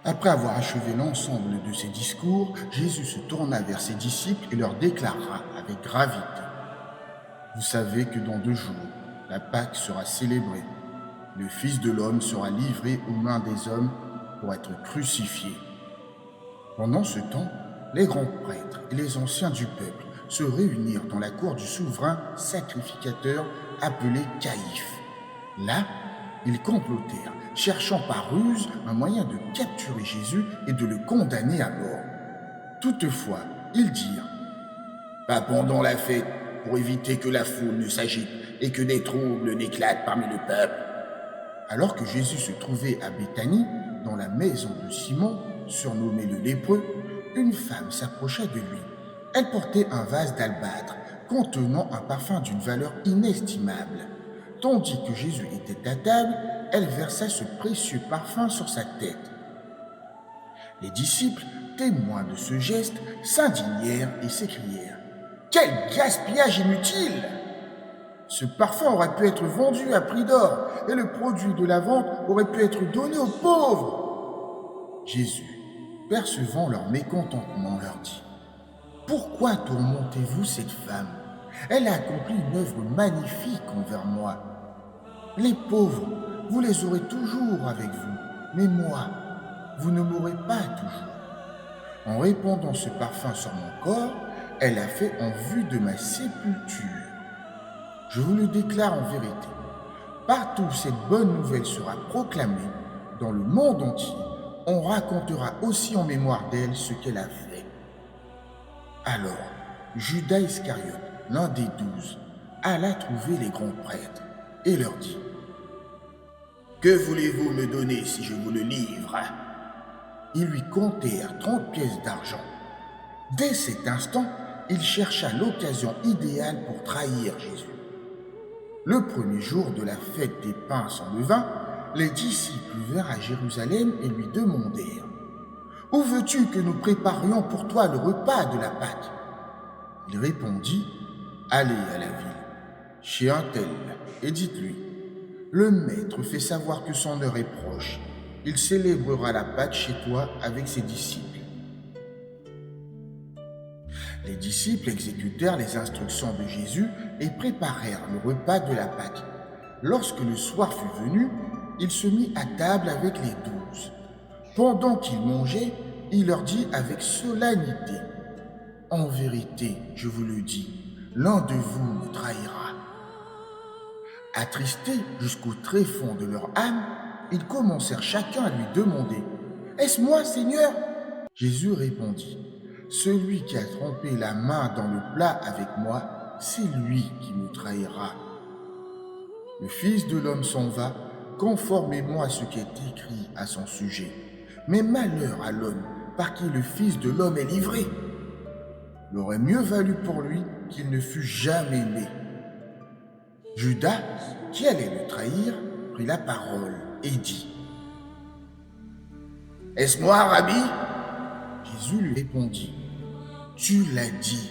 Après avoir achevé l'ensemble de ses discours, Jésus se tourna vers ses disciples et leur déclara avec gravité: Vous savez que dans 2 jours, la Pâque sera célébrée. Le Fils de l'homme sera livré aux mains des hommes pour être crucifié. Pendant ce temps, les grands prêtres et les anciens du peuple se réunirent dans la cour du souverain sacrificateur appelé Caïphe. Là, ils complotèrent, cherchant par ruse un moyen de capturer Jésus et de le condamner à mort. Toutefois, ils dirent: Pas pendant la fête, pour éviter que la foule ne s'agite et que des troubles n'éclatent parmi le peuple. Alors que Jésus se trouvait à Béthanie, dans la maison de Simon, surnommé le lépreux, une femme s'approcha de lui. Elle portait un vase d'albâtre contenant un parfum d'une valeur inestimable. Tandis que Jésus était à table, elle versa ce précieux parfum sur sa tête. Les disciples, témoins de ce geste, s'indignèrent et s'écrièrent: Quel gaspillage inutile! Ce parfum aurait pu être vendu à prix d'or et le produit de la vente aurait pu être donné aux pauvres. Jésus, percevant leur mécontentement, leur dit: Pourquoi tourmentez-vous cette femme? Elle a accompli une œuvre magnifique envers moi. Les pauvres, vous les aurez toujours avec vous, mais moi, vous ne m'aurez pas toujours. En répandant ce parfum sur mon corps, elle a fait en vue de ma sépulture. Je vous le déclare en vérité, partout où cette bonne nouvelle sera proclamée, dans le monde entier, on racontera aussi en mémoire d'elle ce qu'elle a fait. Alors, Judas Iscariote, l'un des 12, alla trouver les grands prêtres et leur dit: Que voulez-vous me donner si je vous le livre? Ils lui comptèrent 30 pièces d'argent. Dès cet instant, il chercha l'occasion idéale pour trahir Jésus. Le premier jour de la fête des pains sans levain, les disciples vinrent à Jérusalem et lui demandèrent: Où veux-tu que nous préparions pour toi le repas de la Pâque? Il répondit: Allez à la ville, chez un tel, et dites-lui: Le maître fait savoir que son heure est proche. Il célébrera la Pâque chez toi avec ses disciples. Les disciples exécutèrent les instructions de Jésus et préparèrent le repas de la Pâque. Lorsque le soir fut venu, il se mit à table avec les 12. Pendant qu'ils mangeaient, il leur dit avec solennité: En vérité, je vous le dis, l'un de vous me trahira. Attristés jusqu'au tréfonds de leur âme, ils commencèrent chacun à lui demander: Est-ce moi, Seigneur? Jésus répondit: Celui qui a trempé la main dans le plat avec moi, c'est lui qui me trahira. Le Fils de l'homme s'en va, conformément à ce qui est écrit à son sujet. Mais malheur à l'homme par qui le Fils de l'homme est livré. Il aurait mieux valu pour lui qu'il ne fût jamais né. Judas, qui allait le trahir, prit la parole et dit: Est-ce moi, Rabbi? Jésus lui répondit: Tu l'as dit.